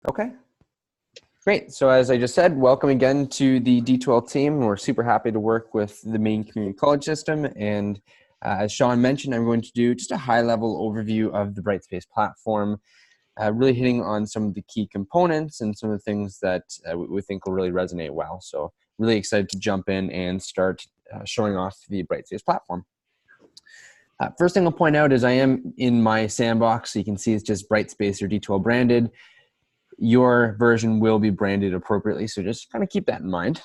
Okay, great. So as I just said, welcome again to the D12 team. We're super happy to work with the Maine Community College system. And as Sean mentioned, I'm going to do just a high-level overview of the Brightspace platform, really hitting on some of the key components and some of the things that we think will really resonate well. So really excited to jump in and start showing off the Brightspace platform. First thing I'll point out is I am in my sandbox. So you can see it's just Brightspace or D12 branded. Your version will be branded appropriately, so just kind of keep that in mind.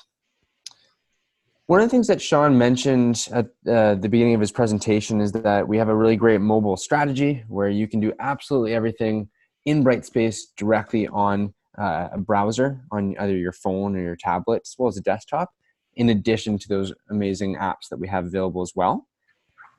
One of the things that Sean mentioned at the beginning of his presentation is that we have a really great mobile strategy where you can do absolutely everything in Brightspace directly on a browser on either your phone or your tablet, as well as a desktop, in addition to those amazing apps that we have available as well.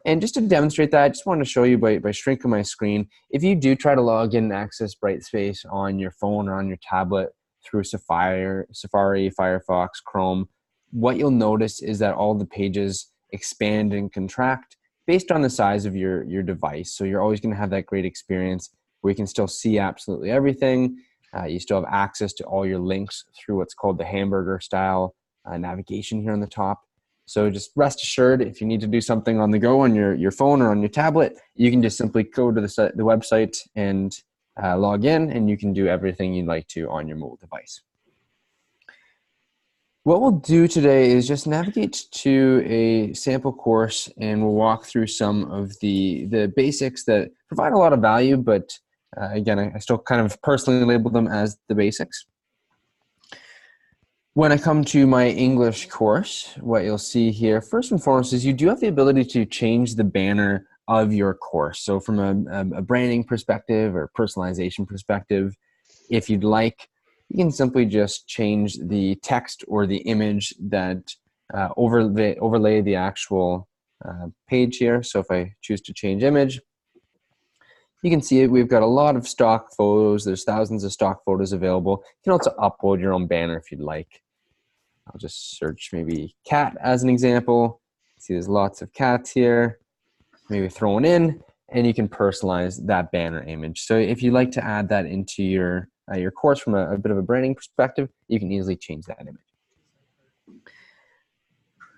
And just to demonstrate that, I just wanted to show you by shrinking my screen. If you do try to log in and access Brightspace on your phone or on your tablet through Safari, Firefox, Chrome, what you'll notice is that all the pages expand and contract based on the size of your device. So you're always going to have that great experience where you can still see absolutely everything. You still have access to all your links through what's called the hamburger style navigation here on the top. So just rest assured, if you need to do something on the go on your phone or on your tablet, you can just simply go to the website and log in, and you can do everything you'd like to on your mobile device. What we'll do today is just navigate to a sample course, and we'll walk through some of the basics that provide a lot of value, but again, I still kind of personally label them as the basics. When I come to my English course, what you'll see here, first and foremost, is you do have the ability to change the banner of your course. So from a branding perspective or personalization perspective, if you'd like, you can simply just change the text or the image that overlay the actual page here. So if I choose to change image, you can see it. We've got a lot of stock photos. There's thousands of stock photos available. You can also upload your own banner if you'd like. I'll just search maybe cat as an example. See, there's lots of cats here, maybe thrown in, and you can personalize that banner image. So if you'd like to add that into your course from a bit of a branding perspective, you can easily change that image.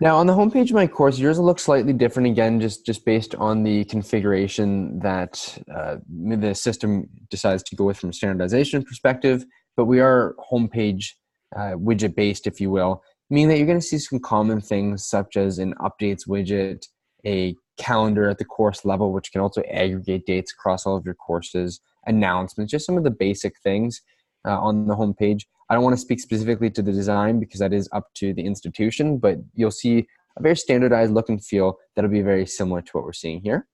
Now on the homepage of my course, yours will look slightly different again, just based on the configuration that the system decides to go with from a standardization perspective, but we are homepage widget based, if you will, meaning that you're going to see some common things such as an updates widget, a calendar at the course level, which can also aggregate dates across all of your courses, announcements, just some of the basic things on the homepage. I don't want to speak specifically to the design because that is up to the institution, but you'll see a very standardized look and feel that'll be very similar to what we're seeing here.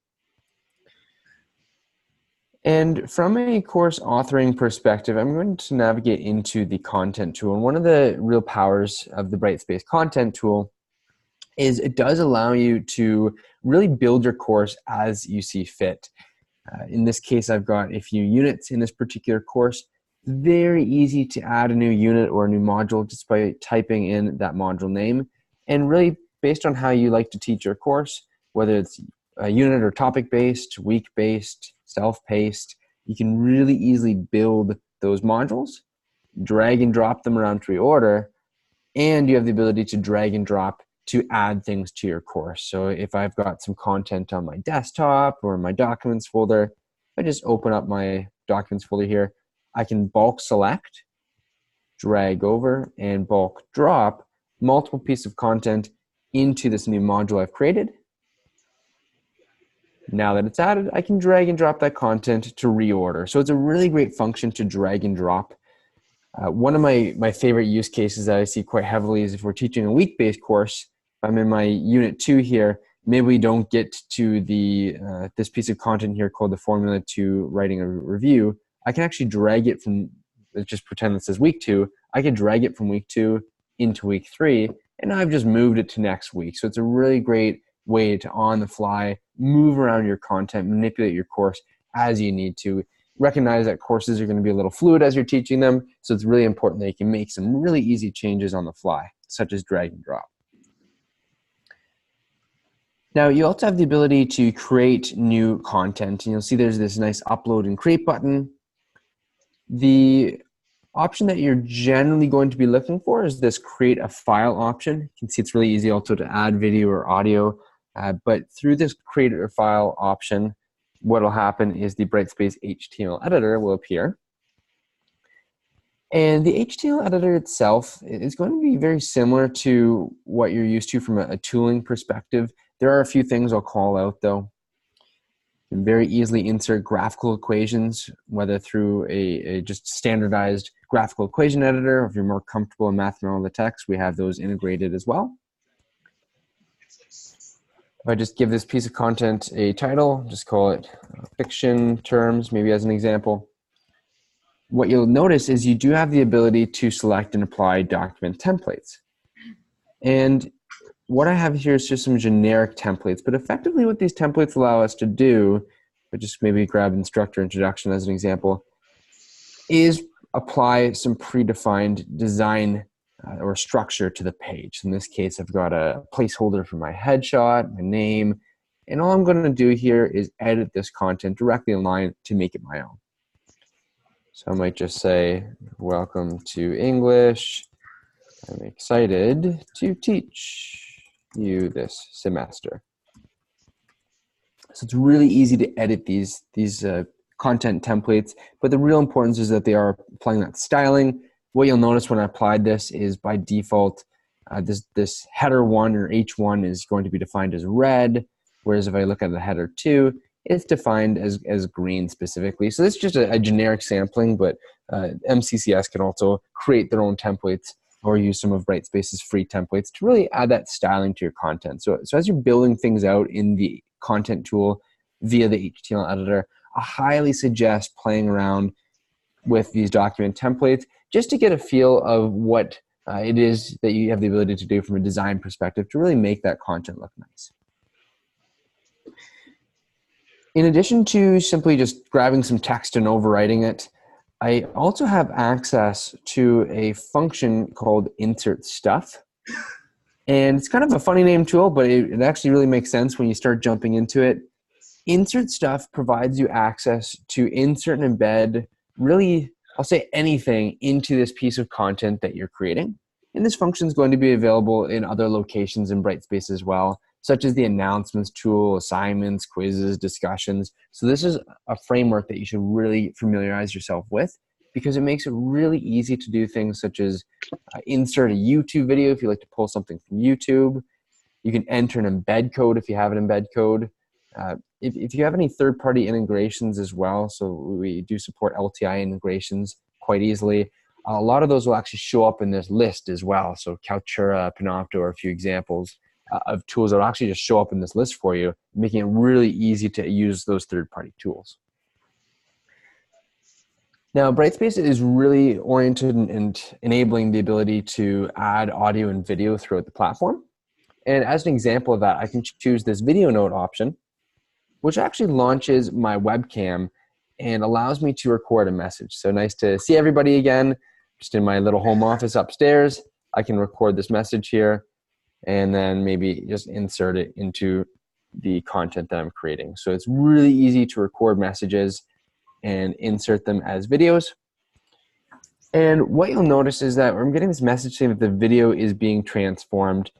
And from a course authoring perspective, I'm going to navigate into the content tool. And one of the real powers of the Brightspace content tool is it does allow you to really build your course as you see fit. In this case, I've got a few units in this particular course. Very easy to add a new unit or a new module just by typing in that module name. And really based on how you like to teach your course, whether it's a unit or topic-based, week-based, self-paced, you can really easily build those modules, drag and drop them around to reorder, and you have the ability to drag and drop to add things to your course. So if I've got some content on my desktop or my documents folder, I just open up my documents folder here. I can bulk select, drag over, and bulk drop multiple pieces of content into this new module I've created. Now that it's added, I can drag and drop that content to reorder. So it's a really great function to drag and drop. One of my favorite use cases that I see quite heavily is if we're teaching a week-based course. If I'm in my unit 2 here, maybe we don't get to the this piece of content here called the formula to writing a review. I can actually drag it from, let's just pretend this is week 2. I can drag it from week 2 into week 3, and I've just moved it to next week. So it's a really great way to, on the fly, move around your content, manipulate your course as you need to. Recognize that courses are going to be a little fluid as you're teaching them, so it's really important that you can make some really easy changes on the fly, such as drag and drop. Now, you also have the ability to create new content, and you'll see there's this nice upload and create button. The option that you're generally going to be looking for is this create a file option. You can see it's really easy also to add video or audio, but through this create a file option, what will happen is the Brightspace HTML editor will appear. And the HTML editor itself is going to be very similar to what you're used to from a tooling perspective. There are a few things I'll call out though. You can very easily insert graphical equations, whether through a just standardized graphical equation editor, or if you're more comfortable in mathematical text, we have those integrated as well. If I just give this piece of content a title, just call it fiction terms, maybe as an example. What you'll notice is you do have the ability to select and apply document templates. And what I have here is just some generic templates, but effectively what these templates allow us to do, but just maybe grab instructor introduction as an example, is apply some predefined design or structure to the page. In this case, I've got a placeholder for my headshot, my name, and all I'm going to do here is edit this content directly in line to make it my own. So I might just say, welcome to English. I'm excited to teach you this semester. So it's really easy to edit these content templates, but the real importance is that they are applying that styling. What you'll notice when I applied this is by default, this header 1 or H1 is going to be defined as red, whereas if I look at the header 2, it's defined as green specifically. So this is just a generic sampling, but MCCS can also create their own templates or use some of Brightspace's free templates to really add that styling to your content. So as you're building things out in the content tool via the HTML editor, I highly suggest playing around with these document templates just to get a feel of what it is that you have the ability to do from a design perspective to really make that content look nice. In addition to simply just grabbing some text and overwriting it, I also have access to a function called insert stuff. And it's kind of a funny name tool, but it actually really makes sense when you start jumping into it. Insert stuff provides you access to insert and embed really, I'll say anything into this piece of content that you're creating. And this function is going to be available in other locations in Brightspace as well, such as the announcements tool, assignments, quizzes, discussions. So this is a framework that you should really familiarize yourself with because it makes it really easy to do things such as insert a YouTube video if you like to pull something from YouTube. You can enter an embed code if you have an embed code. If you have any third-party integrations as well, so we do support LTI integrations quite easily, a lot of those will actually show up in this list as well. So Kaltura, Panopto are a few examples of tools that will actually just show up in this list for you, making it really easy to use those third-party tools. Now, Brightspace is really oriented and enabling the ability to add audio and video throughout the platform. And as an example of that, I can choose this video note option, which actually launches my webcam and allows me to record a message. So nice to see everybody again, just in my little home office upstairs. I can record this message here and then maybe just insert it into the content that I'm creating. So it's really easy to record messages and insert them as videos. And what you'll notice is that I'm getting this message saying that the video is being transformed.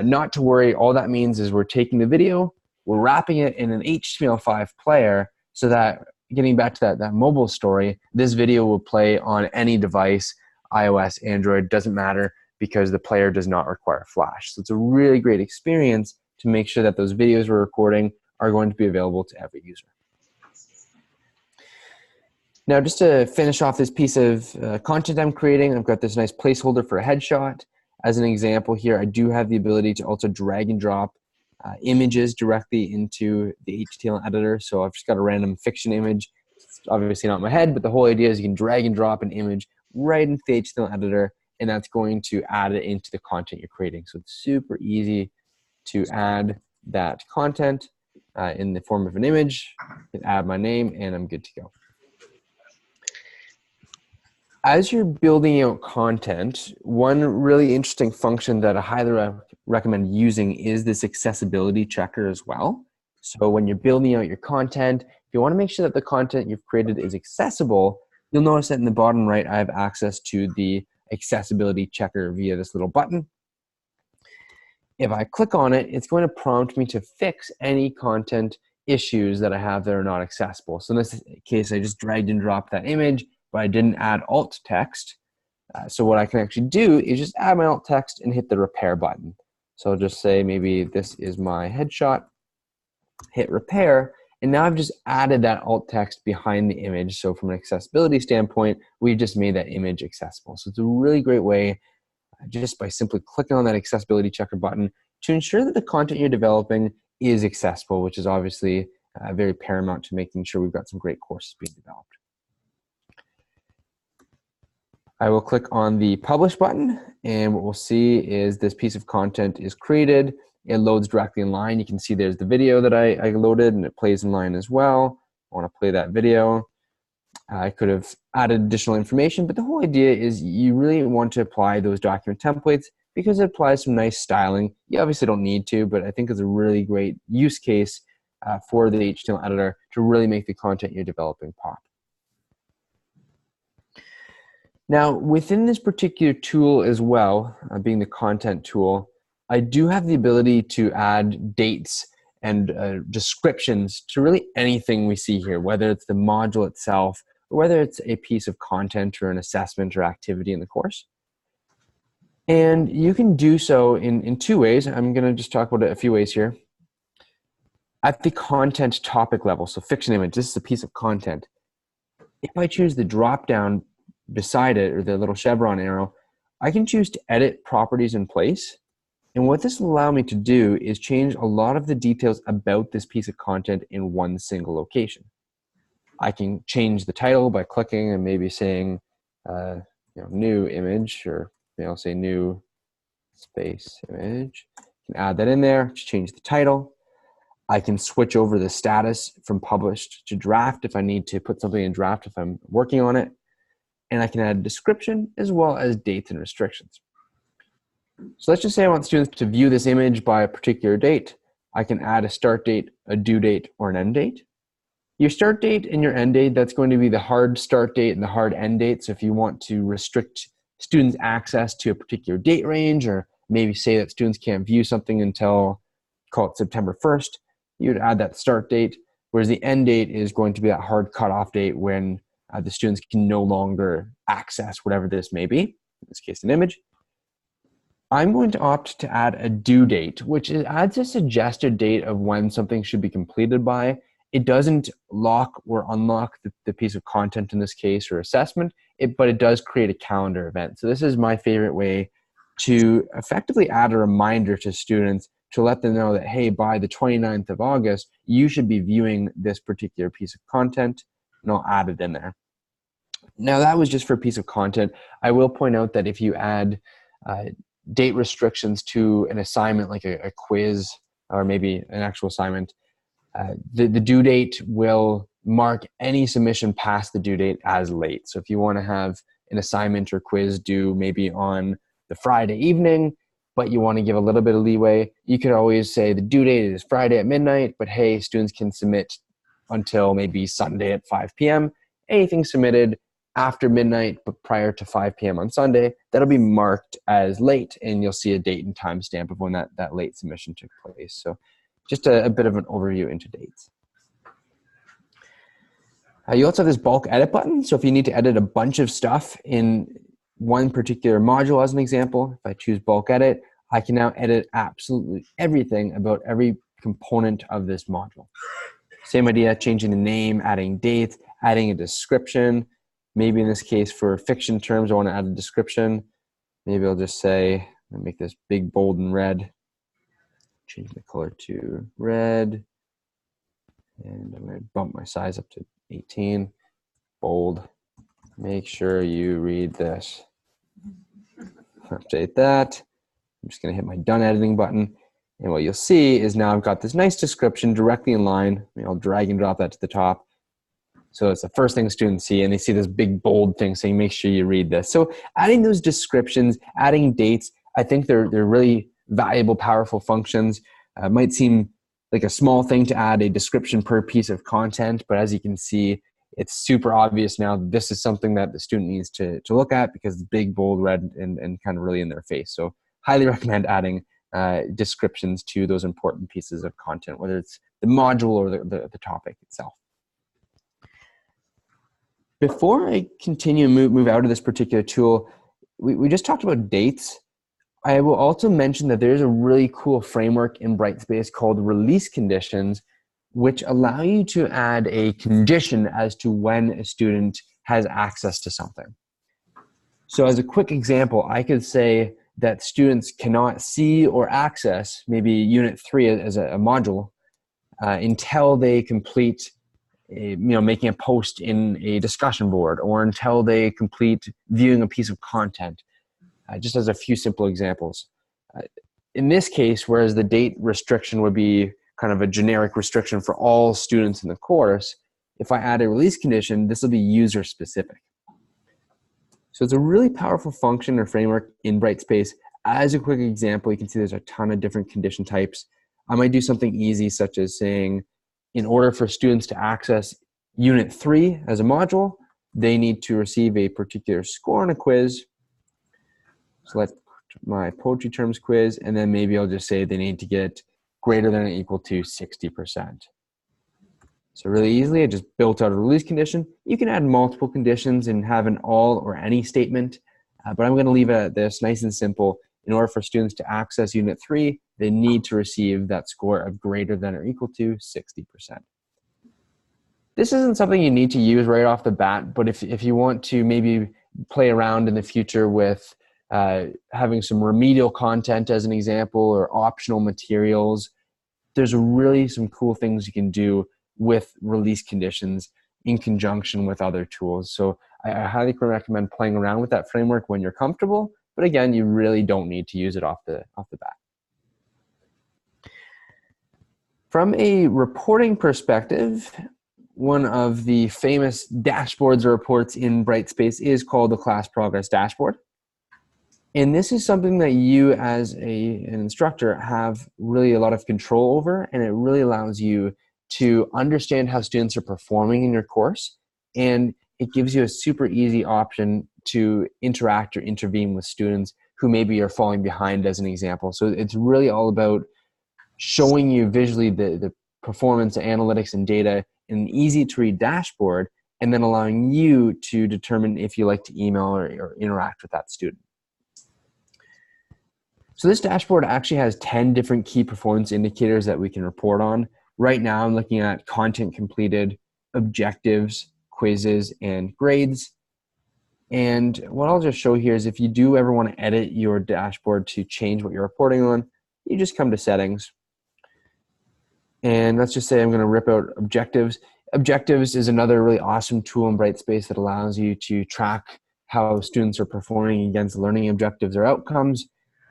Not to worry, all that means is we're taking the video, we're wrapping it in an HTML5 player so that, getting back to that mobile story, this video will play on any device, iOS, Android, doesn't matter, because the player does not require Flash. So it's a really great experience to make sure that those videos we're recording are going to be available to every user. Now, just to finish off this piece of content I'm creating, I've got this nice placeholder for a headshot. As an example here, I do have the ability to also drag and drop images directly into the HTML editor. So I've just got a random fiction image. It's obviously not in my head, but the whole idea is you can drag and drop an image right into the HTML editor, and that's going to add it into the content you're creating. So it's super easy to add that content in the form of an image. I can add my name, and I'm good to go. As you're building out content, one really interesting function that I highly recommend using is this accessibility checker as well. So when you're building out your content, if you want to make sure that the content you've created is accessible, You'll notice that in the bottom right, I have access to the accessibility checker via this little button. If I click on it, it's going to prompt me to fix any content issues that I have that are not accessible. So in this case, I just dragged and dropped that image, but I didn't add alt text. So what I can actually do is just add my alt text and hit the repair button. So I'll just say maybe this is my headshot, hit repair, and now I've just added that alt text behind the image. So from an accessibility standpoint, we just made that image accessible. So it's a really great way just by simply clicking on that accessibility checker button to ensure that the content you're developing is accessible, which is obviously very paramount to making sure we've got some great courses being developed. I will click on the publish button, and what we'll see is this piece of content is created. It loads directly in line. You can see there's the video that I loaded, and it plays in line as well. I want to play that video. I could have added additional information, but the whole idea is you really want to apply those document templates because it applies some nice styling. You obviously don't need to, but I think it's a really great use case for the HTML editor to really make the content you're developing pop. Now, within this particular tool as well, being the content tool, I do have the ability to add dates and descriptions to really anything we see here, whether it's the module itself, or whether it's a piece of content or an assessment or activity in the course. And you can do so in two ways. I'm going to just talk about it a few ways here. At the content topic level, so fiction image, this is a piece of content. If I choose the drop down beside it, or the little chevron arrow, I can choose to edit properties in place. And what this will allow me to do is change a lot of the details about this piece of content in one single location. I can change the title by clicking and maybe saying, new image, or I'll say new space image. I can add that in there to change the title. I can switch over the status from published to draft if I need to put something in draft if I'm working on it. And I can add a description as well as dates and restrictions. So let's just say I want students to view this image by a particular date. I can add a start date, a due date, or an end date. Your start date and your end date, that's going to be the hard start date and the hard end date. So if you want to restrict students' access to a particular date range, or maybe say that students can't view something until, call it September 1st, you'd add that start date, whereas the end date is going to be that hard cutoff date when the students can no longer access whatever this may be, in this case an image. I'm going to opt to add a due date, which adds a suggested date of when something should be completed by. It doesn't lock or unlock the piece of content in this case or assessment, but it does create a calendar event. So this is my favorite way to effectively add a reminder to students to let them know that, hey, by the 29th of August, you should be viewing this particular piece of content, and I'll add it in there. Now, that was just for a piece of content. I will point out that if you add date restrictions to an assignment like a quiz or maybe an actual assignment, the due date will mark any submission past the due date as late. So if you want to have an assignment or quiz due maybe on the Friday evening, but you want to give a little bit of leeway, you could always say the due date is Friday at midnight, but hey, students can submit until maybe Sunday at 5 p.m. Anything submitted after midnight but prior to 5 p.m. on Sunday, that'll be marked as late, and you'll see a date and time stamp of when that late submission took place. So just a bit of an overview into dates. You also have this bulk edit button. So if you need to edit a bunch of stuff in one particular module, as an example, if I choose bulk edit, I can now edit absolutely everything about every component of this module. Same idea, changing the name, adding dates, adding a description. Maybe in this case for fiction terms, I want to add a description. Maybe I'll just say, I'll make this big, bold, and red. Change the color to red. And I'm going to bump my size up to 18. Bold. Make sure you read this. Update that. I'm just going to hit my done editing button. And what you'll see is now I've got this nice description directly in line. I'll drag and drop that to the top. So it's the first thing students see, and they see this big bold thing saying, make sure you read this. So adding those descriptions, adding dates, I think they're really valuable, powerful functions. It might seem like a small thing to add a description per piece of content, but as you can see, it's super obvious now that this is something that the student needs to look at because it's big, bold, red, and kind of really in their face. So highly recommend adding descriptions to those important pieces of content, whether it's the module or the topic itself. Before I continue move out of this particular tool, we just talked about dates. I will also mention that there's a really cool framework in Brightspace called release conditions, which allow you to add a condition as to when a student has access to something. So as a quick example, I could say that students cannot see or access maybe Unit 3 as a module until they complete making a post in a discussion board, or until they complete viewing a piece of content, just as a few simple examples. In this case, whereas the date restriction would be kind of a generic restriction for all students in the course, if I add a release condition, this will be user specific. So it's a really powerful function or framework in Brightspace. As a quick example, you can see there's a ton of different condition types. I might do something easy, such as saying, in order for students to access Unit 3 as a module, they need to receive a particular score on a quiz. Select my poetry terms quiz, and then maybe I'll just say they need to get greater than or equal to 60%. So really easily, I just built out a release condition. You can add multiple conditions and have an all or any statement, but I'm going to leave it at this, nice and simple. In order for students to access Unit 3, they need to receive that score of greater than or equal to 60%. This isn't something you need to use right off the bat, but if you want to maybe play around in the future with having some remedial content as an example, or optional materials, there's really some cool things you can do with release conditions in conjunction with other tools. So I highly recommend playing around with that framework when you're comfortable. But again, you really don't need to use it off the bat. From a reporting perspective, one of the famous dashboards or reports in Brightspace is called the Class Progress Dashboard. And this is something that you as an instructor have really a lot of control over, and it really allows you to understand how students are performing in your course, and it gives you a super easy option to interact or intervene with students who maybe are falling behind, as an example. So it's really all about showing you visually the performance, analytics, and data in an easy to read dashboard, and then allowing you to determine if you like to email or interact with that student. So this dashboard actually has 10 different key performance indicators that we can report on. Right now, I'm looking at content completed, objectives, quizzes, and grades. And what I'll just show here is if you do ever want to edit your dashboard to change what you're reporting on, you just come to settings. And let's just say I'm going to rip out objectives. Objectives is another really awesome tool in Brightspace that allows you to track how students are performing against learning objectives or outcomes.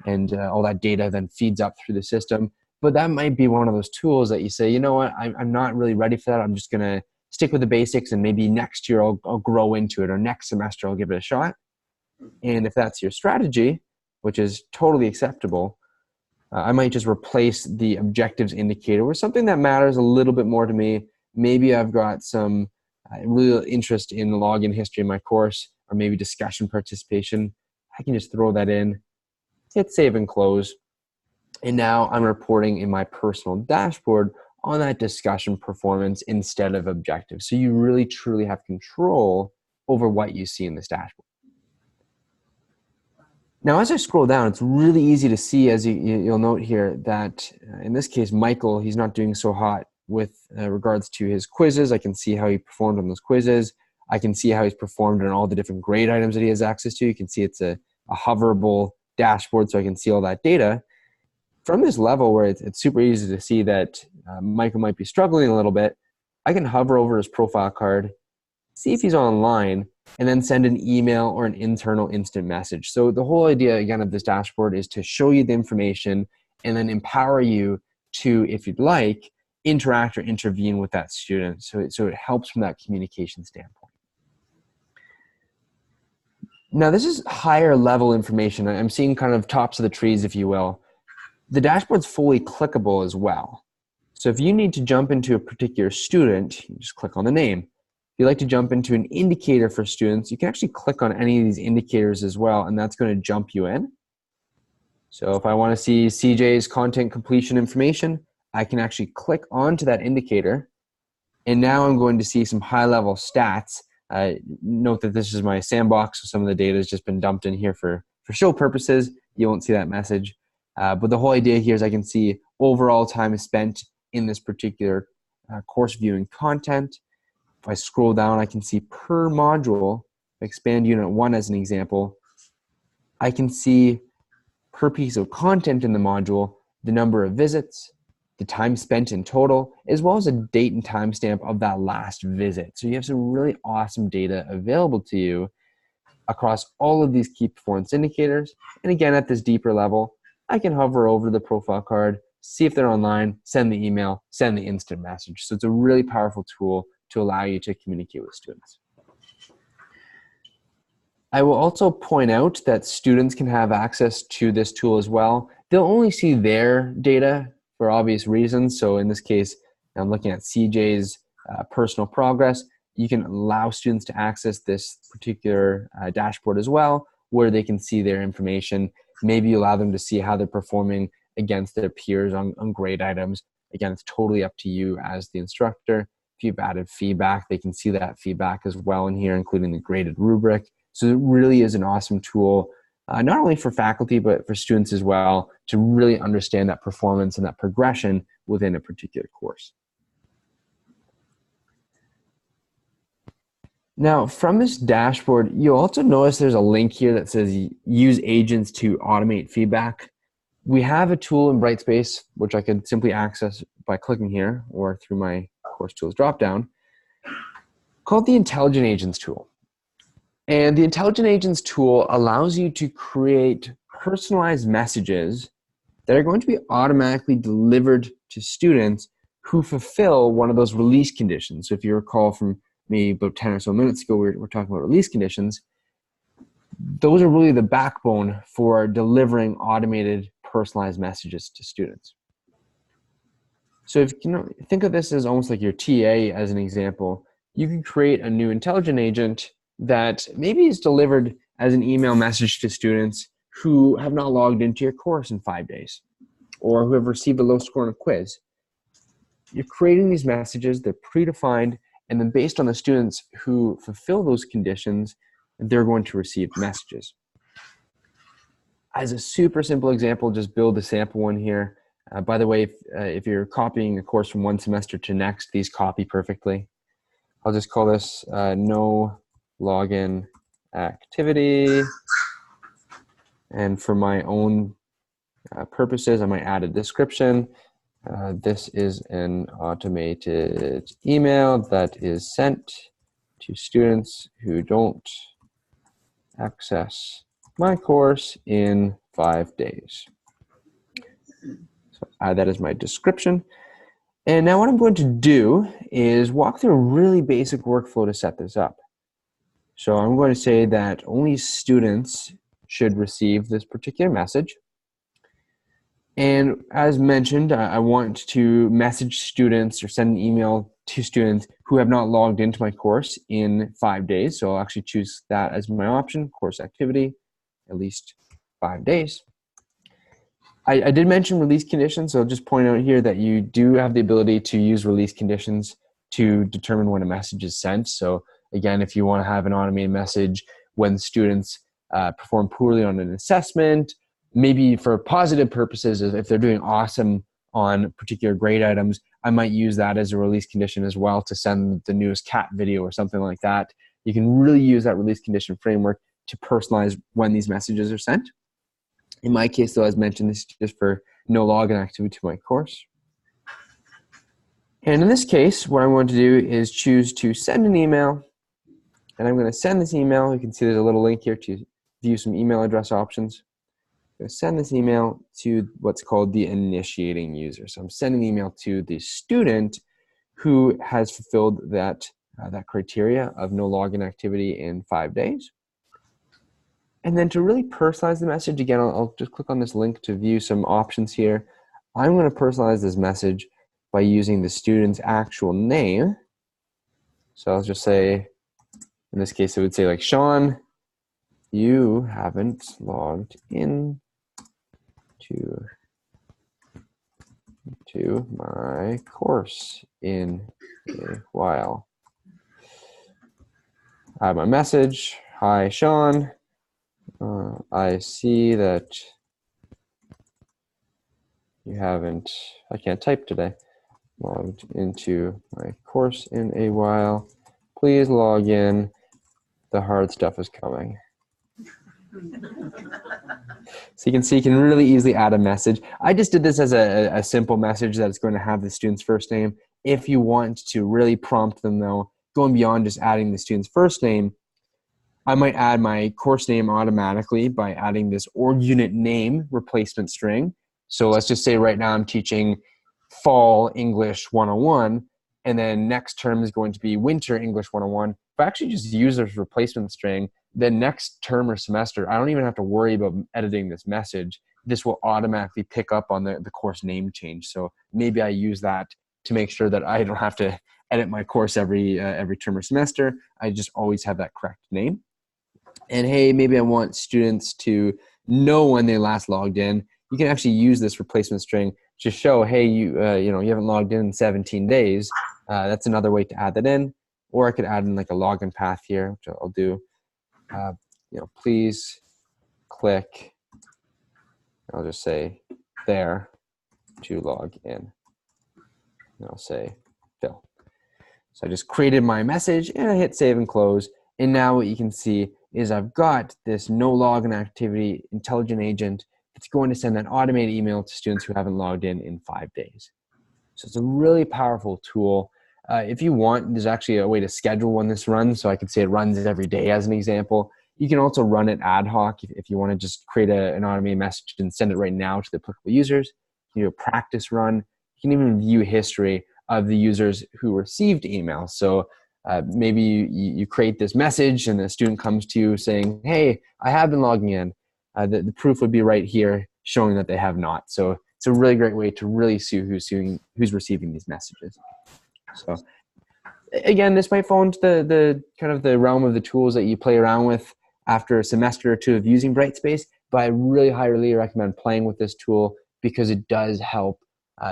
And all that data then feeds up through the system. But that might be one of those tools that you say, you know what, I'm not really ready for that. I'm just going to stick with the basics, and maybe next year I'll grow into it, or next semester I'll give it a shot. And if that's your strategy, which is totally acceptable, I might just replace the objectives indicator with something that matters a little bit more to me. Maybe I've got some real interest in the login history in my course, or maybe discussion participation. I can just throw that in, hit save and close. And now I'm reporting in my personal dashboard on that discussion performance instead of objectives. So you really truly have control over what you see in this dashboard. Now, as I scroll down, it's really easy to see, as you'll note here, that in this case, Michael, he's not doing so hot with regards to his quizzes. I can see how he performed on those quizzes. I can see how he's performed on all the different grade items that he has access to. You can see it's a hoverable dashboard, so I can see all that data. From this level where it's super easy to see that Michael might be struggling a little bit, I can hover over his profile card, see if he's online, and then send an email or an internal instant message. So the whole idea, again, of this dashboard is to show you the information and then empower you to, if you'd like, interact or intervene with that student. So it helps from that communication standpoint. Now, this is higher level information. I'm seeing kind of tops of the trees, if you will. The dashboard's fully clickable as well. So if you need to jump into a particular student, you just click on the name. If you like to jump into an indicator for students, you can actually click on any of these indicators as well, and that's going to jump you in. So if I want to see CJ's content completion information, I can actually click onto that indicator, and now I'm going to see some high-level stats. Note that this is my sandbox, so some of the data has just been dumped in here for show purposes. You won't see that message. But the whole idea here is I can see overall time spent in this particular course viewing content. If I scroll down, I can see per module, expand Unit 1 as an example, I can see per piece of content in the module, the number of visits, the time spent in total, as well as a date and timestamp of that last visit. So you have some really awesome data available to you across all of these key performance indicators. And again, at this deeper level, I can hover over the profile card, see if they're online, send the email, send the instant message. So it's a really powerful tool to allow you to communicate with students. I will also point out that students can have access to this tool as well. They'll only see their data for obvious reasons. So in this case, I'm looking at CJ's personal progress. You can allow students to access this particular dashboard as well, where they can see their information. Maybe you allow them to see how they're performing against their peers on grade items. Again, it's totally up to you as the instructor. If you've added feedback, they can see that feedback as well in here, including the graded rubric. So it really is an awesome tool, not only for faculty, but for students as well, to really understand that performance and that progression within a particular course. Now, from this dashboard, you'll also notice there's a link here that says use agents to automate feedback. We have a tool in Brightspace, which I could simply access by clicking here or through my course tools dropdown, called the Intelligent Agents tool. And the Intelligent Agents tool allows you to create personalized messages that are going to be automatically delivered to students who fulfill one of those release conditions. So if you recall from me about 10 or so minutes ago, we're talking about release conditions. Those are really the backbone for delivering automated personalized messages to students. So if you think of this as almost like your TA as an example, you can create a new intelligent agent that maybe is delivered as an email message to students who have not logged into your course in 5 days or who have received a low score on a quiz. You're creating these messages, they're predefined, and then based on the students who fulfill those conditions, they're going to receive messages. As a super simple example, just build a sample one here. By the way, if you're copying a course from one semester to next, these copy perfectly. I'll just call this no login activity. And for my own purposes, I might add a description. This is an automated email that is sent to students who don't access my course in 5 days. So add that as my description. And now what I'm going to do is walk through a really basic workflow to set this up. So I'm going to say that only students should receive this particular message. And as mentioned, I want to message students or send an email to students who have not logged into my course in 5 days. So I'll actually choose that as my option, course activity, at least 5 days. I did mention release conditions, so I'll just point out here that you do have the ability to use release conditions to determine when a message is sent. So again, if you want to have an automated message when students perform poorly on an assessment, maybe for positive purposes, if they're doing awesome on particular grade items, I might use that as a release condition as well to send the newest cat video or something like that. You can really use that release condition framework to personalize when these messages are sent. In my case, though, as mentioned, this is just for no login activity to my course. And in this case, what I'm going to do is choose to send an email. And I'm going to send this email. You can see there's a little link here to view some email address options. I'm going to send this email to what's called the initiating user. So I'm sending an email to the student who has fulfilled that criteria of no login activity in 5 days. And then to really personalize the message, again, I'll just click on this link to view some options here. I'm going to personalize this message by using the student's actual name So I'll just say, in this case, it would say like, Sean, you haven't logged in to my course in a while. I have my message. Hi, Sean. I see that you haven't, I can't type today, logged into my course in a while. Please log in. The hard stuff is coming. So you can see you can really easily add a message. I just did this as a simple message that's going to have the student's first name. If you want to really prompt them though, going beyond just adding the student's first name, I might add my course name automatically by adding this org unit name replacement string. So let's just say right now I'm teaching Fall English 101, and then next term is going to be Winter English 101. If I actually just use this replacement string, then next term or semester, I don't even have to worry about editing this message. This will automatically pick up on the course name change. So maybe I use that to make sure that I don't have to edit my course every term or semester. I just always have that correct name. And hey, maybe I want students to know when they last logged in. You can actually use this replacement string to show, hey, you haven't logged in 17 days. That's another way to add that in. Or I could add in like a login path here, which I'll do. Please click, I'll just say there to log in. And I'll say fill. So I just created my message and I hit save and close. And now what you can see is I've got this no login activity intelligent agent. It's going to send an automated email to students who haven't logged in 5 days. So it's a really powerful tool. If you want, there's actually a way to schedule when this runs. So I could say it runs every day as an example. You can also run it ad hoc if you want to just create an automated message and send it right now to the applicable users. You can do a practice run. You can even view history of the users who received email. So maybe you create this message and the student comes to you saying, hey, I have been logging in. The proof would be right here showing that they have not. So it's a really great way to really see who's receiving these messages. So again, this might fall into the kind of the realm of the tools that you play around with after a semester or two of using Brightspace, but I really highly recommend playing with this tool because it does help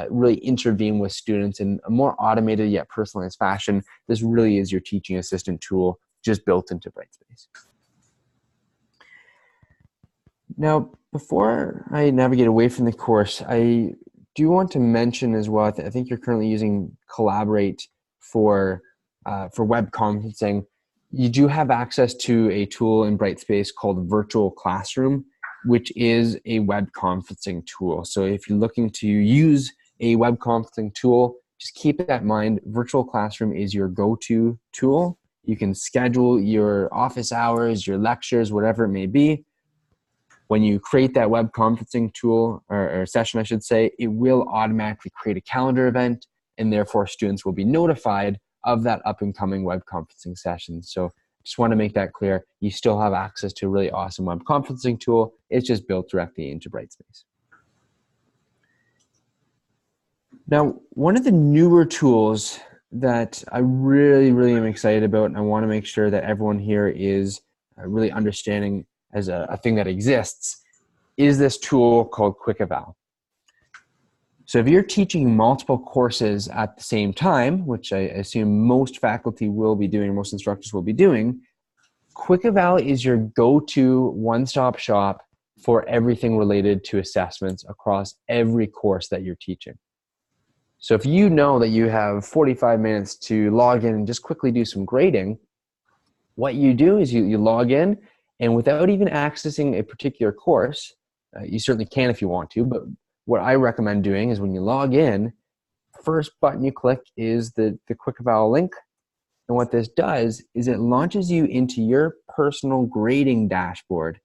really intervene with students in a more automated yet personalized fashion. This really is your teaching assistant tool just built into Brightspace. Now, before I navigate away from the course, I do want to mention as well, I think you're currently using Collaborate for web conferencing. You do have access to a tool in Brightspace called Virtual Classroom, which is a web conferencing tool. So if you're looking to use a web conferencing tool, just keep that in mind. Virtual Classroom is your go-to tool. You can schedule your office hours, your lectures, whatever it may be. When you create that web conferencing tool or session, I should say, it will automatically create a calendar event, and therefore students will be notified of that up and coming web conferencing session. So just want to make that clear. You still have access to a really awesome web conferencing tool. It's just built directly into Brightspace. Now, one of the newer tools that I really am excited about, and I want to make sure that everyone here is really understanding as a thing that exists, is this tool called Quick Eval. So if you're teaching multiple courses at the same time, which I assume most faculty will be doing, most instructors will be doing, Quick Eval is your go-to one-stop shop for everything related to assessments across every course that you're teaching. So if you know that you have 45 minutes to log in and just quickly do some grading, what you do is you log in, and without even accessing a particular course, you certainly can if you want to, but what I recommend doing is when you log in, first button you click is the Quick Eval link. And what this does is it launches you into your personal grading dashboard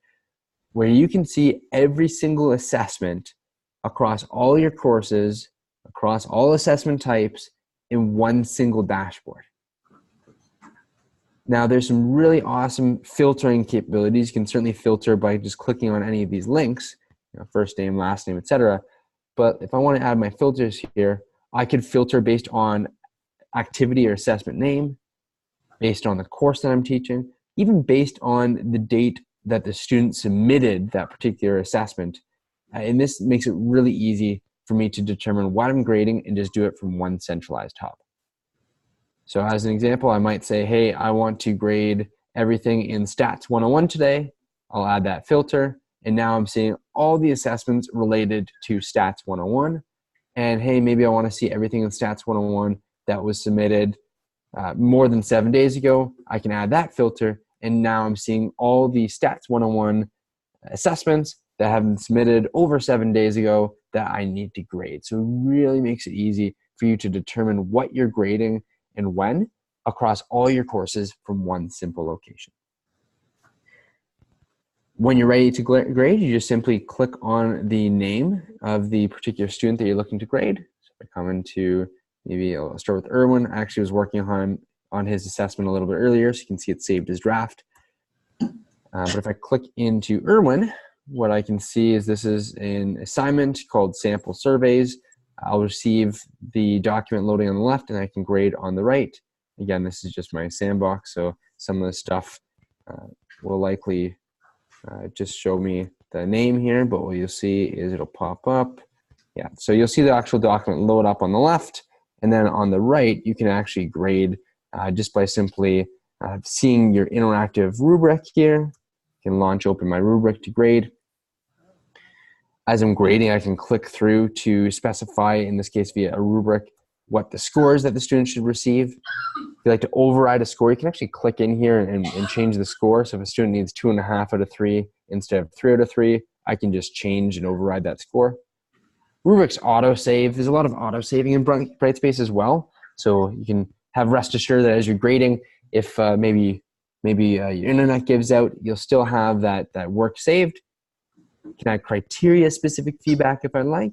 where you can see every single assessment across all your courses, across all assessment types in one single dashboard. Now, there's some really awesome filtering capabilities. You can certainly filter by just clicking on any of these links, first name, last name, etc. But if I want to add my filters here, I could filter based on activity or assessment name, based on the course that I'm teaching, even based on the date that the student submitted that particular assessment. And this makes it really easy for me to determine what I'm grading and just do it from one centralized hub. So as an example, I might say, hey, I want to grade everything in Stats 101 today. I'll add that filter. And now I'm seeing all the assessments related to Stats 101. And hey, maybe I want to see everything in Stats 101 that was submitted more than 7 days ago. I can add that filter. And now I'm seeing all the Stats 101 assessments that have been submitted over 7 days ago that I need to grade. So it really makes it easy for you to determine what you're grading and when across all your courses from one simple location. When you're ready to grade, you just simply click on the name of the particular student that you're looking to grade. So if I come into, maybe I'll start with Erwin. I actually was working on his assessment a little bit earlier, so you can see it's saved as draft. But if I click into Erwin, what I can see is this is an assignment called Sample Surveys. I'll receive the document loading on the left and I can grade on the right. Again, this is just my sandbox, so some of the stuff will likely just show me the name here, but what you'll see is it'll pop up. Yeah, so you'll see the actual document load up on the left, and then on the right, you can actually grade just by simply seeing your interactive rubric here. I can open my rubric to grade. As I'm grading, I can click through to specify, in this case via a rubric, what the scores that the student should receive. If you like to override a score, you can actually click in here and change the score. So if a student needs 2.5 out of 3 instead of 3 out of 3, I can just change and override that score. Rubrics auto-save. There's a lot of auto-saving in Brightspace as well. So you can have rest assured that as you're grading, if maybe your internet gives out, you'll still have that work saved. Can add criteria-specific feedback if I like,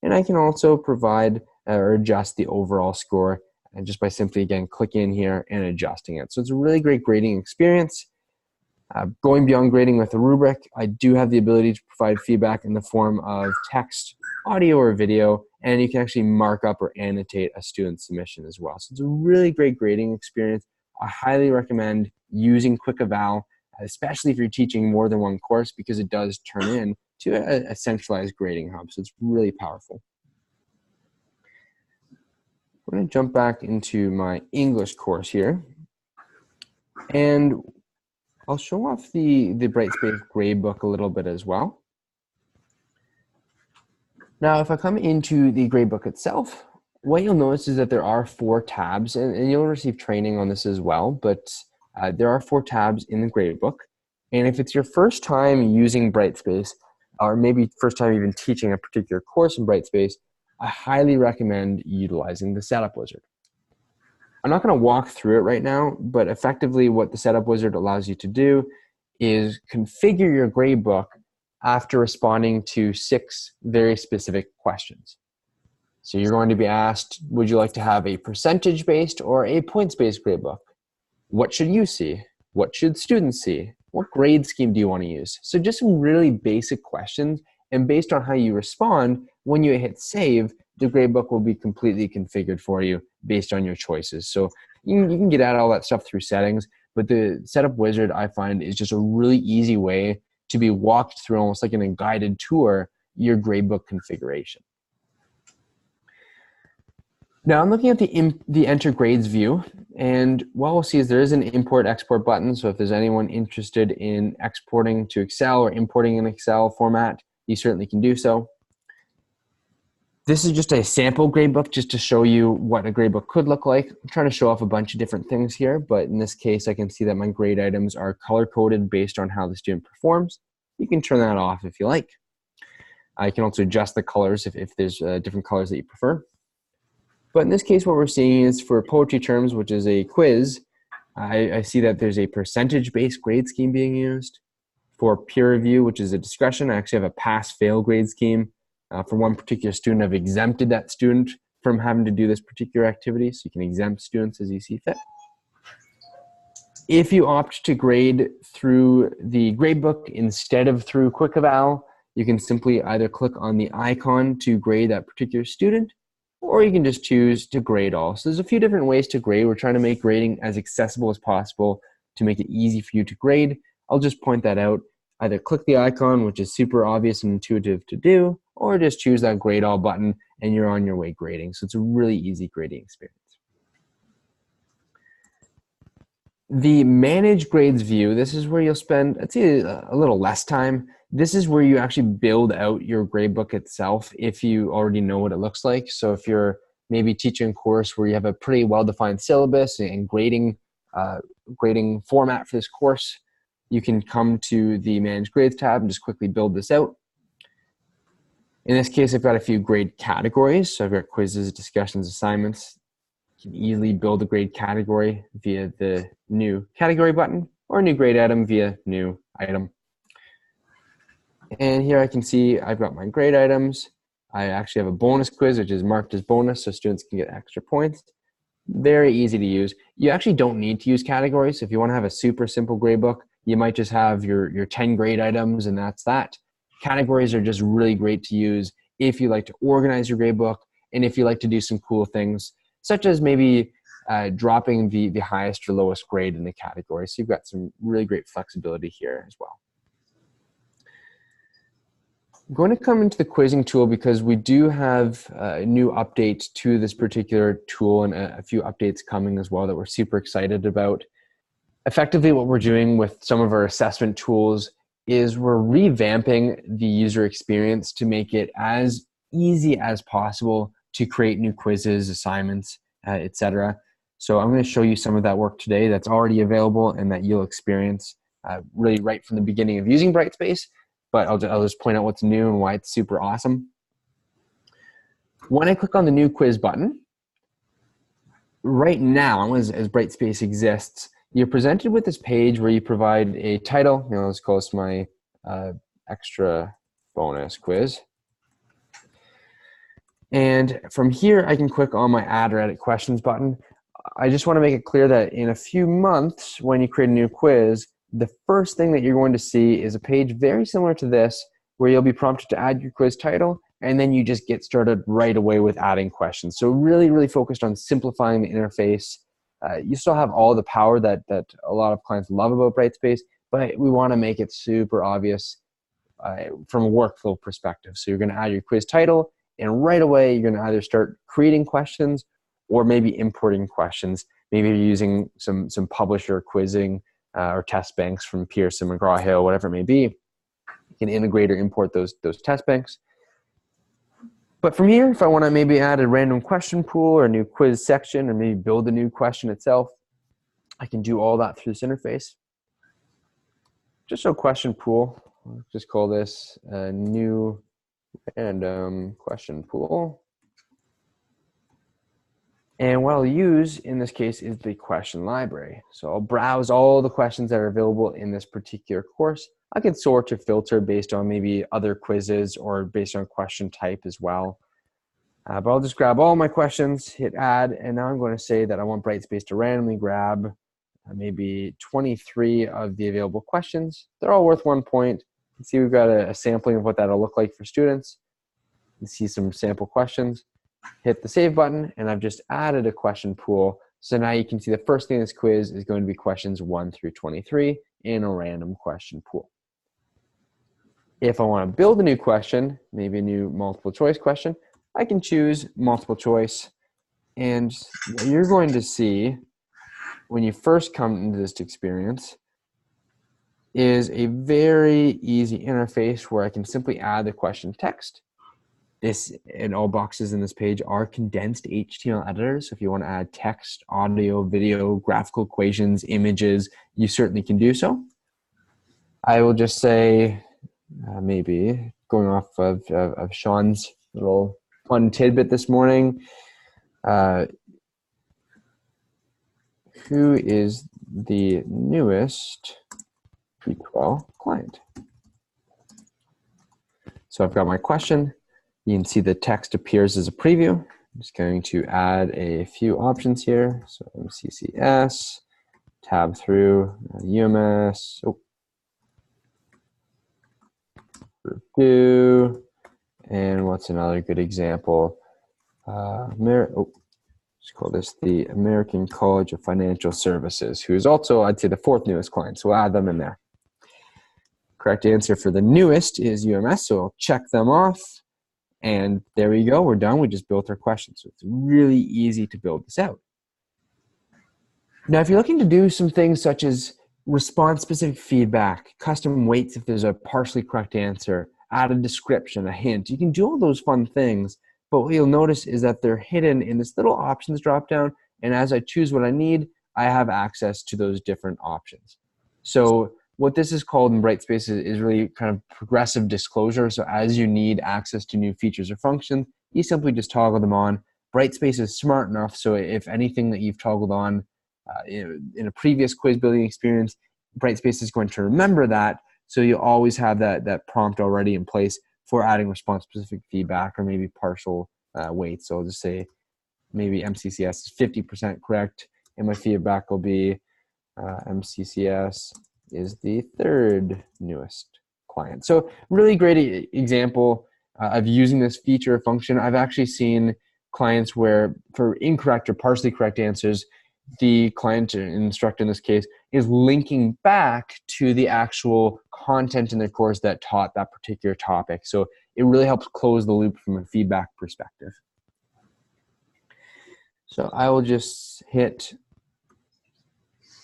and I can also provide or adjust the overall score and just by simply, again, clicking in here and adjusting it. So it's a really great grading experience. Going beyond grading with a rubric, I do have the ability to provide feedback in the form of text, audio, or video, and you can actually mark up or annotate a student's submission as well. So it's a really great grading experience. I highly recommend using Quick Eval, especially if you're teaching more than one course, because it does turn in to a centralized grading hub. So it's really powerful. I'm going to jump back into my English course here. And I'll show off the Brightspace gradebook a little bit as well. Now, if I come into the gradebook itself, what you'll notice is that there are 4 tabs, and you'll receive training on this as well, but there are 4 tabs in the gradebook. And if it's your first time using Brightspace, or maybe first time even teaching a particular course in Brightspace, I highly recommend utilizing the setup wizard. I'm not going to walk through it right now, but effectively what the setup wizard allows you to do is configure your gradebook after responding to 6 very specific questions. So you're going to be asked, would you like to have a percentage-based or a points-based gradebook? What should you see? What should students see? What grade scheme do you want to use? So just some really basic questions, and based on how you respond, when you hit save, the gradebook will be completely configured for you based on your choices. So you can get at all that stuff through settings, but the setup wizard I find is just a really easy way to be walked through, almost like in a guided tour, your gradebook configuration. Now I'm looking at the enter grades view, and what we'll see is there is an import export button. So if there's anyone interested in exporting to Excel or importing an Excel format, you certainly can do so. This is just a sample gradebook just to show you what a gradebook could look like. I'm trying to show off a bunch of different things here, but in this case, I can see that my grade items are color-coded based on how the student performs. You can turn that off if you like. I can also adjust the colors if there's different colors that you prefer. But in this case, what we're seeing is for poetry terms, which is a quiz, I see that there's a percentage-based grade scheme being used. For peer review, which is a discretion, I actually have a pass-fail grade scheme. For one particular student, I've exempted that student from having to do this particular activity, so you can exempt students as you see fit. If you opt to grade through the gradebook instead of through Quick Eval, you can simply either click on the icon to grade that particular student, or you can just choose to grade all. So there's a few different ways to grade. We're trying to make grading as accessible as possible to make it easy for you to grade. I'll just point that out. Either click the icon, which is super obvious and intuitive to do, or just choose that grade all button and you're on your way grading. So it's a really easy grading experience. The Manage Grades view, this is where you'll spend, I'd say, a little less time. This is where you actually build out your gradebook itself if you already know what it looks like. So if you're maybe teaching a course where you have a pretty well-defined syllabus and grading format for this course, you can come to the Manage Grades tab and just quickly build this out. In this case, I've got a few grade categories. So I've got quizzes, discussions, assignments. You can easily build a grade category via the new category button or a new grade item via new item. And here I can see I've got my grade items. I actually have a bonus quiz, which is marked as bonus, so students can get extra points. Very easy to use. You actually don't need to use categories. If you want to have a super simple gradebook, you might just have your 10 grade items and that's that. Categories are just really great to use if you like to organize your gradebook and if you like to do some cool things, such as maybe dropping the highest or lowest grade in the category. So you've got some really great flexibility here as well. I'm going to come into the quizzing tool because we do have a new update to this particular tool and a few updates coming as well that we're super excited about. Effectively, what we're doing with some of our assessment tools is we're revamping the user experience to make it as easy as possible to create new quizzes, assignments, etc. So I'm going to show you some of that work today that's already available and that you'll experience really right from the beginning of using Brightspace, but I'll just point out what's new and why it's super awesome. When I click on the new quiz button, right now, as Brightspace exists, you're presented with this page where you provide a title. Let's call this my extra bonus quiz. And from here, I can click on my Add or Edit Questions button. I just want to make it clear that in a few months, when you create a new quiz, the first thing that you're going to see is a page very similar to this, where you'll be prompted to add your quiz title, and then you just get started right away with adding questions. So really, really focused on simplifying the interface. You still have all the power that a lot of clients love about Brightspace, but we want to make it super obvious from a workflow perspective. So you're going to add your quiz title, and right away you're going to either start creating questions or maybe importing questions. Maybe you're using some publisher quizzing or test banks from Pearson, McGraw-Hill, whatever it may be. You can integrate or import those test banks. But from here, if I want to maybe add a random question pool or a new quiz section or maybe build a new question itself, I can do all that through this interface. Just so question pool, I'll just call this a new random question pool. And what I'll use in this case is the question library. So I'll browse all the questions that are available in this particular course. I can sort or filter based on maybe other quizzes or based on question type as well. But I'll just grab all my questions, hit add, and now I'm going to say that I want Brightspace to randomly grab maybe 23 of the available questions. They're all worth 1 point. You can see we've got a sampling of what that'll look like for students. You can see some sample questions. Hit the save button, and I've just added a question pool. So now you can see the first thing in this quiz is going to be questions 1 through 23 in a random question pool. If I want to build a new question, maybe a new multiple choice question, I can choose multiple choice. And what you're going to see when you first come into this experience is a very easy interface where I can simply add the question text. This and all boxes in this page are condensed HTML editors. So if you want to add text, audio, video, graphical equations, images, you certainly can do so. I will just say, maybe going off of Sean's little fun tidbit this morning, who is the newest P12 client? So I've got my question. You can see the text appears as a preview. I'm just going to add a few options here. So CCS, tab through, UMS, review, and what's another good example? Let's call this the American College of Financial Services, who is also, I'd say, the 4th newest client. So we'll add them in there. Correct answer for the newest is UMS, so I'll check them off. And there we go. We're done. We just built our question. So it's really easy to build this out. Now, if you're looking to do some things such as response-specific feedback, custom weights if there's a partially correct answer, add a description, a hint, you can do all those fun things. But what you'll notice is that they're hidden in this little options dropdown. And as I choose what I need, I have access to those different options. So what this is called in Brightspace is really kind of progressive disclosure. So as you need access to new features or functions, you simply just toggle them on. Brightspace is smart enough, so if anything that you've toggled on in a previous quiz building experience, Brightspace is going to remember that. So you always have that prompt already in place for adding response-specific feedback or maybe partial weights. So I'll just say maybe MCCS is 50% correct, and my feedback will be MCCS is the 3rd newest client. So really great example of using this feature or function. I've actually seen clients where for incorrect or partially correct answers, the client, instructor in this case, is linking back to the actual content in the course that taught that particular topic. So it really helps close the loop from a feedback perspective. So I will just hit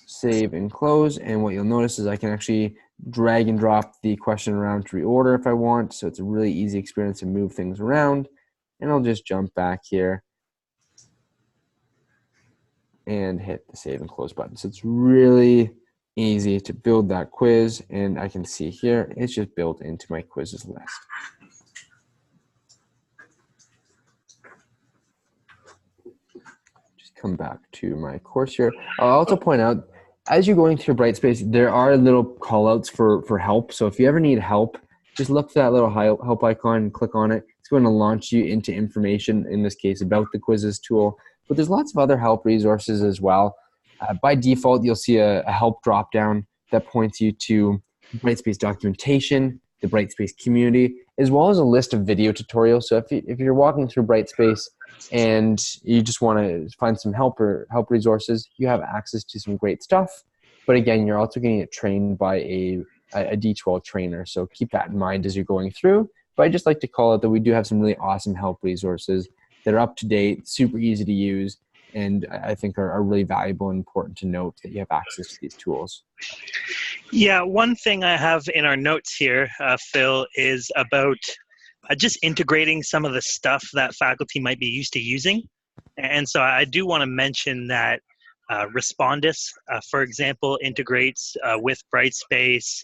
save and close, and what you'll notice is I can actually drag and drop the question around to reorder if I want. So it's a really easy experience to move things around. And I'll just jump back here and hit the save and close button. So it's really easy to build that quiz, and I can see here it's just built into my quizzes list. Just come back to my course here. I'll also point out, as you're going through Brightspace, there are little callouts for help. So if you ever need help, just look for that little help icon and click on it. It's going to launch you into information, in this case, about the quizzes tool. But there's lots of other help resources as well. By default, you'll see a help dropdown that points you to Brightspace documentation, the Brightspace community, as well as a list of video tutorials. So if you're walking through Brightspace and you just want to find some help resources, you have access to some great stuff. But again, you're also going to get trained by a D12 trainer. So keep that in mind as you're going through. But I just like to call out that we do have some really awesome help resources that are up to date, super easy to use, and I think are really valuable and important to note that you have access to these tools. Yeah, one thing I have in our notes here, Phil, is about just integrating some of the stuff that faculty might be used to using. And so I do want to mention that Respondus, for example, integrates with Brightspace.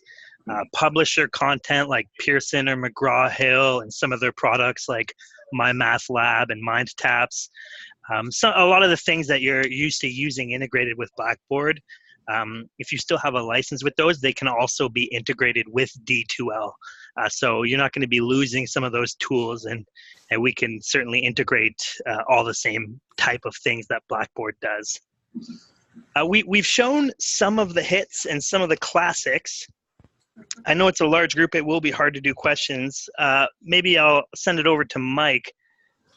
Publisher content like Pearson or McGraw-Hill and some of their products like MyMathLab and MindTaps. So a lot of the things that you're used to using integrated with Blackboard, if you still have a license with those, they can also be integrated with D2L. So you're not going to be losing some of those tools, and we can certainly integrate all the same type of things that Blackboard does. We've shown some of the hits and some of the classics. I know it's a large group. It will be hard to do questions. Maybe I'll send it over to Mike.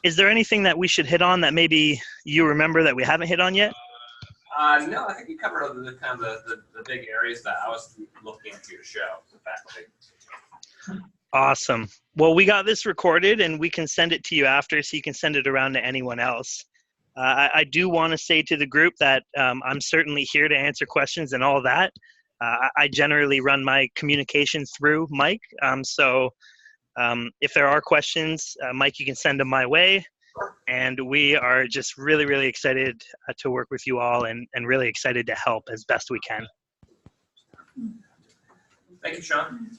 Is there anything that we should hit on that maybe you remember that we haven't hit on yet? No, I think you covered the kind of the big areas that I was looking at you to show the faculty. Awesome. Well, we got this recorded, and we can send it to you after, so you can send it around to anyone else. I do want to say to the group that I'm certainly here to answer questions and all that. I generally run my communication through Mike. So if there are questions, Mike, you can send them my way. And we are just really, really excited to work with you all, and really excited to help as best we can. Thank you, Sean.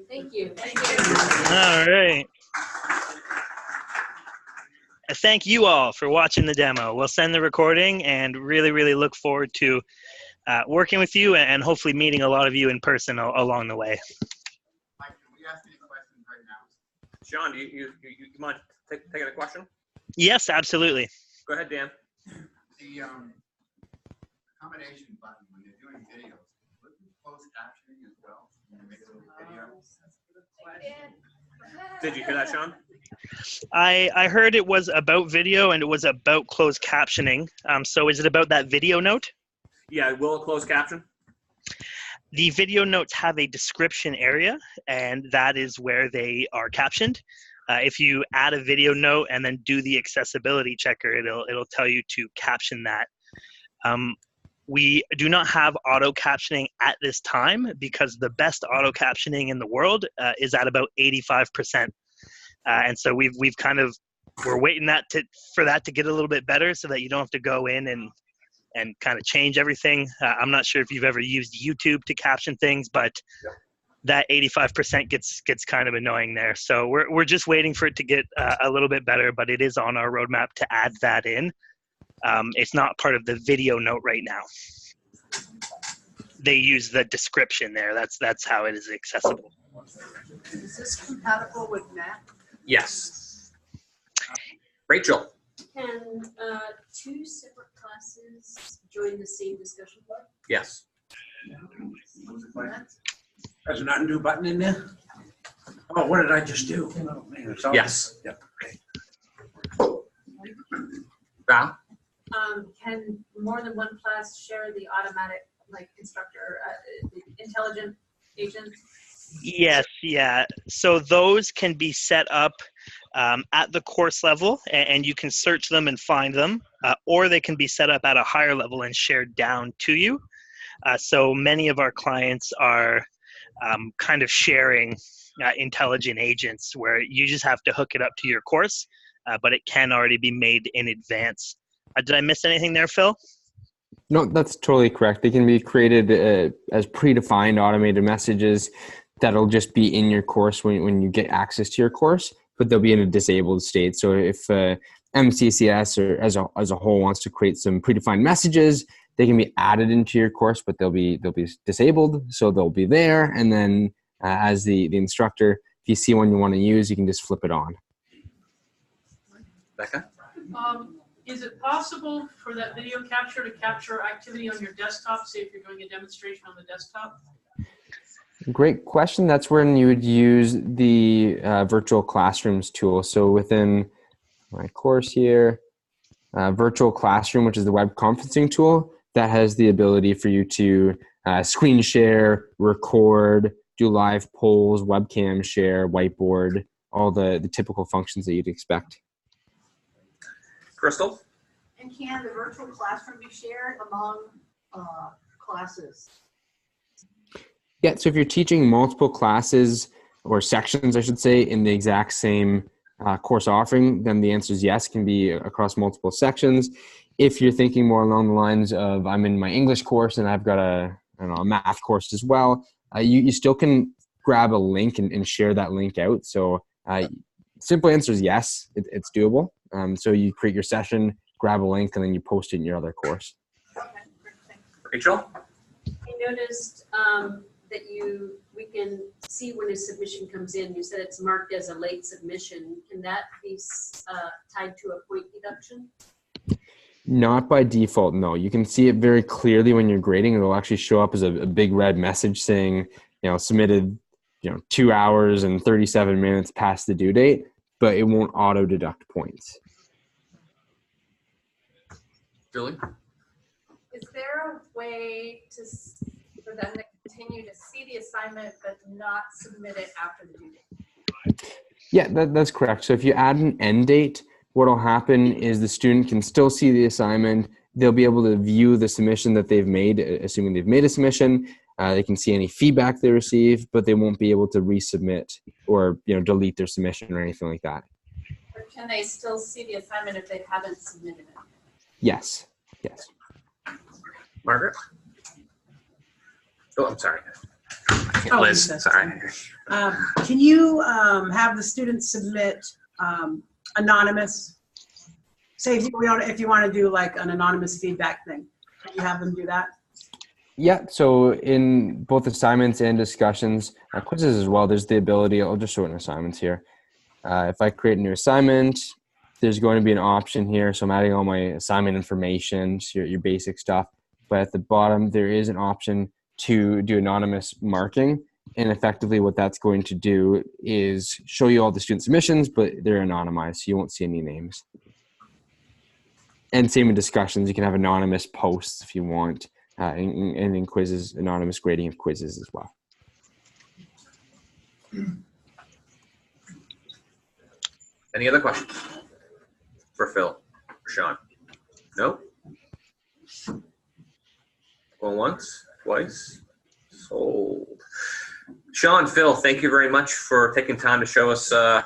Thank you. All right. Thank you all for watching the demo. We'll send the recording, and really, really look forward to working with you and hopefully meeting a lot of you in person along the way. Mike, can we ask any questions right now? Sean, do you mind taking a question? Yes, absolutely. Go ahead, Dan. The accommodation button, when you're doing videos, would you close captioning as well? When you make a little video? Did you hear that, Sean? I heard it was about video and it was about closed captioning. So is it about that video note? Yeah, will it close caption? The video notes have a description area, and that is where they are captioned. If you add a video note and then do the accessibility checker, it'll tell you to caption that. We do not have auto captioning at this time because the best auto captioning in the world is at about 85%. And so we're waiting for that to get a little bit better so that you don't have to go in and kind of change everything. I'm not sure if you've ever used YouTube to caption things, but that 85% gets kind of annoying there. So we're just waiting for it to get a little bit better, but it is on our roadmap to add that in. It's not part of the video note right now. They use the description there. That's how it is accessible. Is this compatible with Mac? Yes. Rachel. Can two separate classes join the same discussion board? Yes. There's an undo button in there? Oh, what did I just do? Oh, man, it's all- Yes. Yeah. Val? Can more than one class share the automatic, like instructor, the intelligent agent? Yes, yeah. So those can be set up at the course level, and you can search them and find them, or they can be set up at a higher level and shared down to you. So many of our clients are kind of sharing intelligent agents where you just have to hook it up to your course, but it can already be made in advance. Did I miss anything there, Phil? No, that's totally correct. They can be created as predefined automated messages that'll just be in your course when you get access to your course, but they'll be in a disabled state. So if MCCS or as a whole wants to create some predefined messages, they can be added into your course, but they'll be disabled, so they'll be there. And then as the instructor, if you see one you want to use, you can just flip it on. Becca? Is it possible for that video capture to capture activity on your desktop, say if you're doing a demonstration on the desktop? Great question. That's when you would use the virtual classrooms tool. So within my course here, virtual classroom, which is the web conferencing tool, that has the ability for you to screen share, record, do live polls, webcam share, whiteboard, all the typical functions that you'd expect. Crystal? And can the virtual classroom be shared among classes? Yeah, so if you're teaching multiple classes or sections, I should say, in the exact same course offering, then the answer is yes, can be across multiple sections. If you're thinking more along the lines of I'm in my English course and I've got a math course as well, you still can grab a link and share that link out. So simple answer is yes, it's doable. So you create your session, grab a link, and then you post it in your other course. Rachel? I noticed that we can see when a submission comes in. You said it's marked as a late submission. Can that be tied to a point deduction? Not by default, no. You can see it very clearly when you're grading. It'll actually show up as a big red message saying, submitted, 2 hours and 37 minutes past the due date, but it won't auto deduct points. Julie? Is there a way for them to continue to see the assignment but not submit it after the due date? Yeah, that's correct. So if you add an end date, what'll happen is the student can still see the assignment. They'll be able to view the submission that they've made, assuming they've made a submission. They can see any feedback they receive, but they won't be able to resubmit or delete their submission or anything like that. Or can they still see the assignment if they haven't submitted it? Yes. Margaret? Oh, I'm sorry. Oh, Liz, Lisa. sorry. Can you have the students submit anonymous? Say if you want to do like an anonymous feedback thing, can you have them do that? Yeah, so in both assignments and discussions, quizzes as well, there's the ability, I'll just show it in assignments here. If I create a new assignment, there's going to be an option here. So I'm adding all my assignment information, so your basic stuff. But at the bottom, there is an option to do anonymous marking. And effectively what that's going to do is show you all the student submissions, but they're anonymized, so you won't see any names. And same in discussions, you can have anonymous posts if you want, and in quizzes, anonymous grading of quizzes as well. Any other questions for Phil or Sean? No? Going once, twice, sold. Sean, Phil, thank you very much for taking time to show us a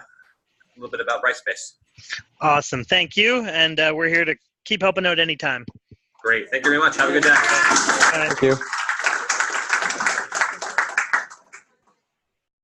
little bit about Brightspace. Awesome. Thank you. And we're here to keep helping out anytime. Great. Thank you very much. Have a good day. Bye. Thank you.